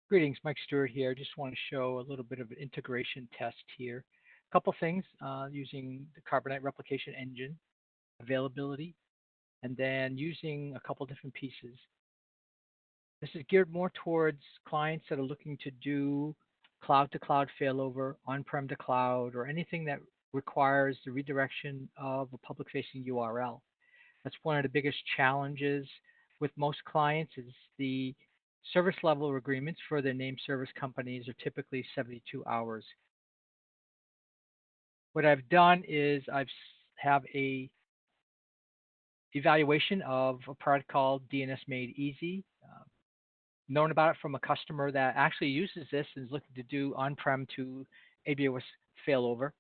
Greetings, Mike Stewart here. Just want to show a little bit of an integration test here. A couple things using the Carbonite replication engine, availability, and then using a couple different pieces. This is geared more towards clients that are looking to do cloud to cloud failover, on-prem to cloud, or anything that requires the redirection of a public facing URL. That's one of the biggest challenges with most clients is the service level agreements for their name service companies are typically 72 hours. What I've done is have a evaluation of a product called DNS Made Easy. Known about it from a customer that actually uses this and is looking to do on-prem to AWS failover.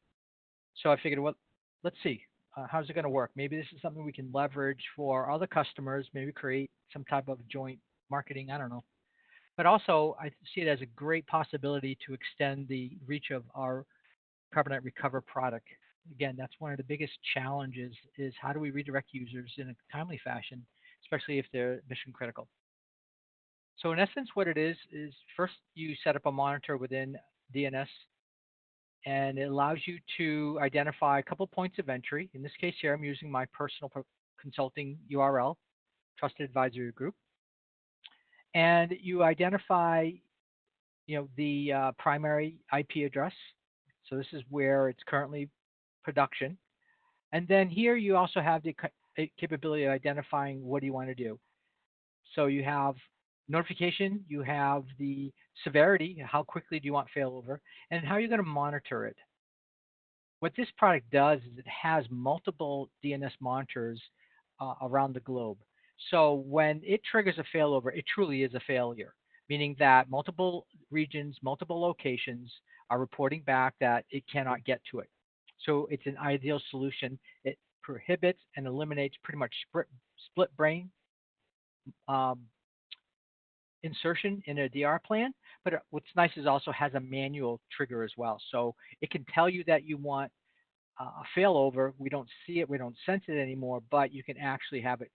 So I figured, well, let's see, how's it going to work? Maybe this is something we can leverage for other customers, maybe create some type of joint marketing, I don't know. But also, I see it as a great possibility to extend the reach of our Carbonite Recover product. Again, that's one of the biggest challenges is how do we redirect users in a timely fashion, especially if they're mission critical. So in essence, what it is first you set up a monitor within DNS, and it allows you to identify a couple points of entry. In this case here, I'm using my personal consulting URL, Trusted Advisory Group. And you identify, the primary IP address. So this is where it's currently production. And then here you also have the capability of identifying what do you want to do. So you have notification, you have the severity, how quickly do you want failover, and how you're going to monitor it. What this product does is it has multiple DNS monitors around the globe. So when it triggers a failover, it truly is a failure, meaning that multiple regions, multiple locations are reporting back that it cannot get to it. So it's an ideal solution. It prohibits and eliminates pretty much split brain insertion in a DR plan. But what's nice is also has a manual trigger as well. So it can tell you that you want a failover. We don't see it, we don't sense it anymore, but you can actually have it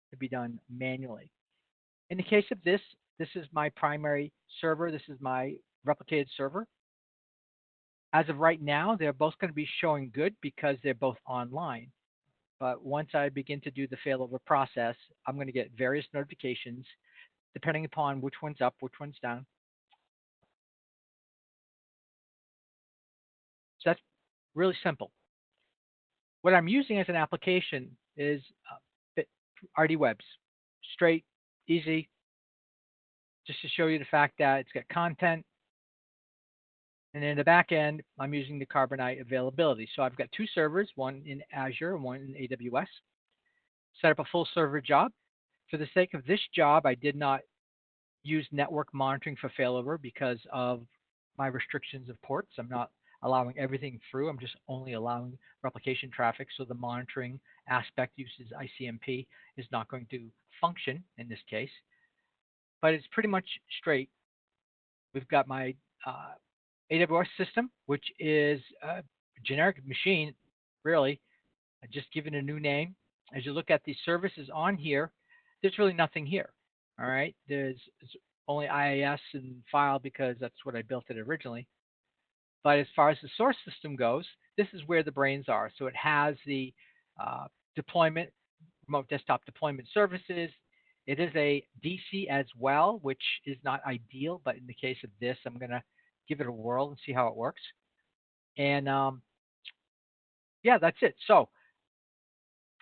to be done manually. In the case of this is my primary server. This is my replicated server. As of right now, they're both going to be showing good because they're both online. But once I begin to do the failover process, I'm going to get various notifications depending upon which one's up, which one's down. So that's really simple. What I'm using as an application is RD Webs. Straight, easy, just to show you the fact that it's got content. And in the back end, I'm using the Carbonite availability. So I've got two servers, one in Azure and one in AWS. Set up a full server job. For the sake of this job, I did not use network monitoring for failover because of my restrictions of ports. I'm not allowing everything through. I'm just only allowing replication traffic. So the monitoring aspect uses ICMP is not going to function in this case. But it's pretty much straight. We've got my AWS system, which is a generic machine, really. I just given a new name. As you look at the services on here, there's really nothing here. All right, there's only IIS and file because that's what I built it originally. But as far as the source system goes, this is where the brains are. So it has the deployment, remote desktop deployment services. It is a DC as well, which is not ideal, but in the case of this, I'm going to give it a whirl and see how it works. And yeah, that's it. So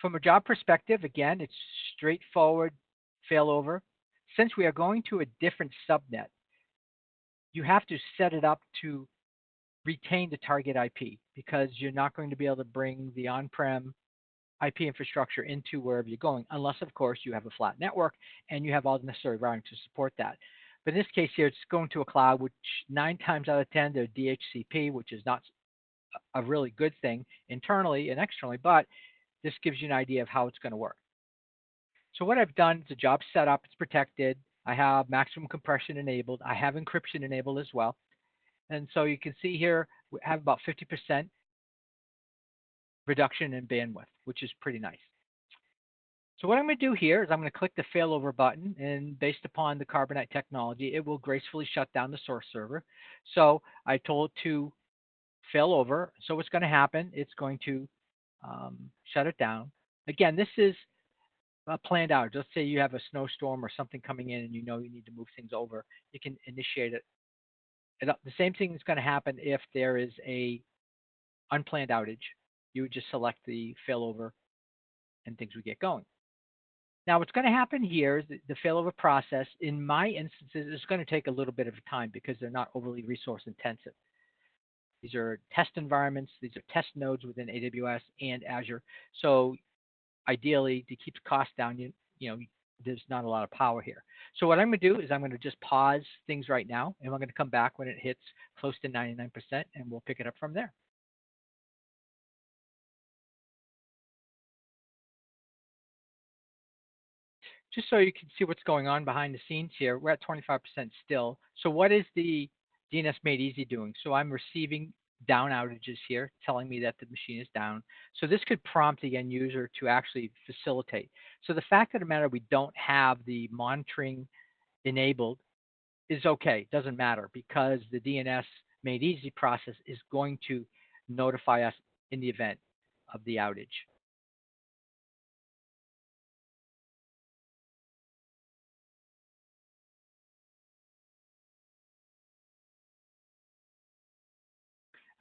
from a job perspective, again, it's straightforward failover. Since we are going to a different subnet, you have to set it up to retain the target IP because you're not going to be able to bring the on-prem IP infrastructure into wherever you're going, unless, of course, you have a flat network and you have all the necessary routing to support that. But in this case here, it's going to a cloud, which 9 times out of 10, they're DHCP, which is not a really good thing internally and externally, but this gives you an idea of how it's going to work. So what I've done, the job set up, it's protected. I have maximum compression enabled. I have encryption enabled as well. And so you can see here, we have about 50% reduction in bandwidth, which is pretty nice. So what I'm going to do here is I'm going to click the failover button, and based upon the Carbonite technology, it will gracefully shut down the source server. So I told it to fail over. So what's going to happen? It's going to shut it down. Again, this is planned out. Let's say you have a snowstorm or something coming in, and you know you need to move things over. You can initiate it. The same thing is going to happen if there is a unplanned outage. You would just select the failover, and things would get going. Now, what's going to happen here is the failover process, in my instances, is going to take a little bit of time because they're not overly resource intensive. These are test environments. These are test nodes within AWS and Azure. So ideally, to keep costs down, you know, there's not a lot of power here. So what I'm going to do is I'm going to just pause things right now, and I'm going to come back when it hits close to 99%, and we'll pick it up from there. Just so you can see what's going on behind the scenes here, we're at 25% still. So what is the DNS Made Easy doing? So I'm receiving down outages here telling me that the machine is down. So this could prompt the end user to actually facilitate. So the fact of the matter, we don't have the monitoring enabled is okay. It doesn't matter because the DNS Made Easy process is going to notify us in the event of the outage.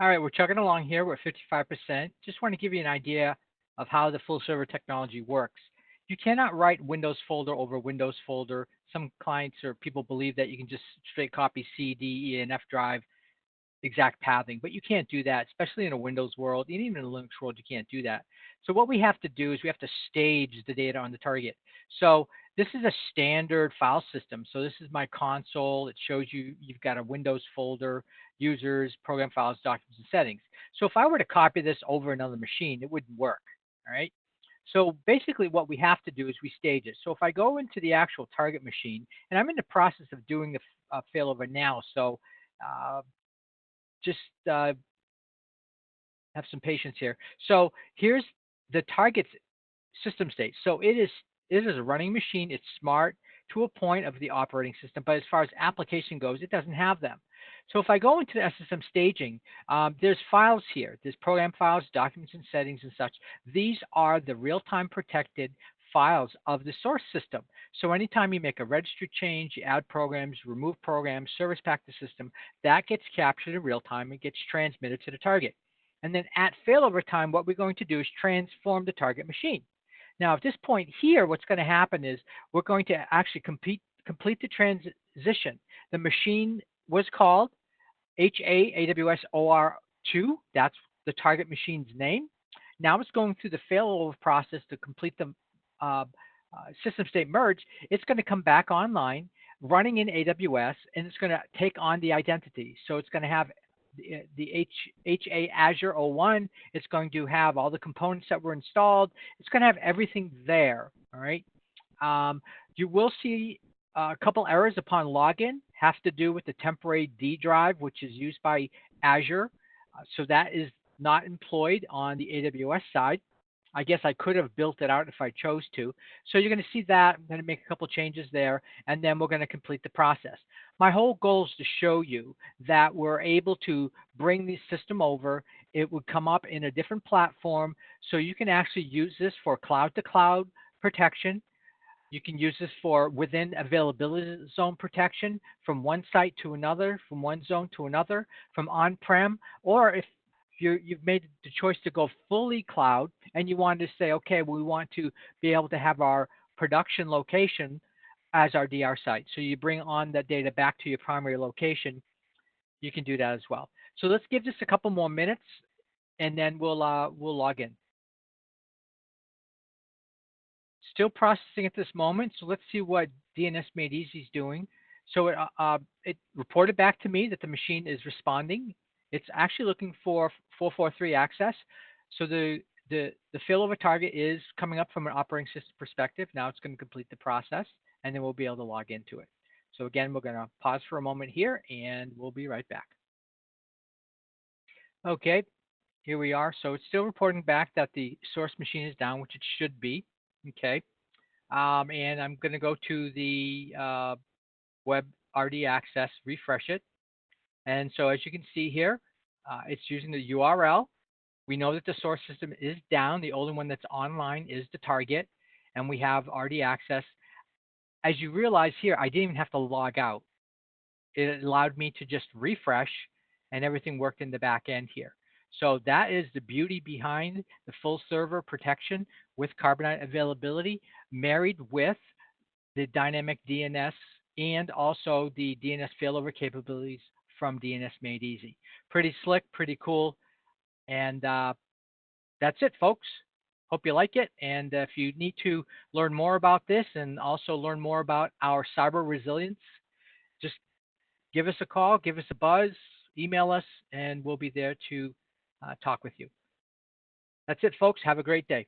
All right, we're chugging along here. We're at 55%. Just want to give you an idea of how the full server technology works. You cannot write Windows folder over Windows folder. Some clients or people believe that you can just straight copy C, D, E, and F drive exact pathing, but you can't do that, especially in a Windows world, and even in a Linux world, you can't do that. So what we have to do is we have to stage the data on the target. So this is a standard file system. So this is my console. It shows you've got a Windows folder, users, program files, documents, and settings. So if I were to copy this over another machine, it wouldn't work. All right. So basically what we have to do is we stage it. So if I go into the actual target machine, and I'm in the process of doing the failover now, so uh, just have some patience here. So here's the target's system state. So it is a running machine. It's smart to a point of the operating system, but as far as application goes, it doesn't have them. So if I go into the SSM staging, there's files here. There's program files, documents, and settings and such. These are the real-time protected files of the source system. So anytime you make a registry change, you add programs, remove programs, service pack the system, that gets captured in real time and gets transmitted to the target. And then at failover time, what we're going to do is transform the target machine. Now, at this point here, what's going to happen is we're going to actually complete the transition. The machine was called HAAWSOR2. That's the target machine's name. Now it's going through the failover process to complete the system state merge. It's going to come back online, running in AWS, and it's going to take on the identity. So it's going to have the HA Azure 01. It's going to have all the components that were installed. It's going to have everything there. All right. You will see a couple errors upon login. Has to do with the temporary D drive, which is used by Azure. So that is not employed on the AWS side. I guess I could have built it out if I chose to. So you're going to see that. I'm going to make a couple changes there, and then we're going to complete the process. My whole goal is to show you that we're able to bring the system over. It would come up in a different platform, so you can actually use this for cloud-to-cloud protection. You can use this for within availability zone protection from one site to another, from one zone to another, from on-prem, or if you've made the choice to go fully cloud and you want to say, okay, we want to be able to have our production location as our DR site. So you bring on that data back to your primary location. You can do that as well. So let's give this a couple more minutes, and then we'll log in. Still processing at this moment. So let's see what DNS Made Easy is doing. So it reported back to me that the machine is responding. It's actually looking for 443 access. So the failover target is coming up from an operating system perspective. Now it's going to complete the process, and then we'll be able to log into it. So again, we're going to pause for a moment here, and we'll be right back. Okay, here we are. So it's still reporting back that the source machine is down, which it should be. Okay. And I'm going to go to the web RD access, refresh it. And so as you can see here, it's using the URL. We know that the source system is down. The only one that's online is the target, and we have RD access. As you realize here, I didn't even have to log out. It allowed me to just refresh, and everything worked in the back end here. So that is the beauty behind the full server protection with Carbonite availability, married with the dynamic DNS and also the DNS failover capabilities from DNS Made Easy. Pretty slick, pretty cool. And that's it, folks. Hope you like it. And if you need to learn more about this and also learn more about our cyber resilience, just give us a call, give us a buzz, email us, and we'll be there to talk with you. That's it, folks. Have a great day.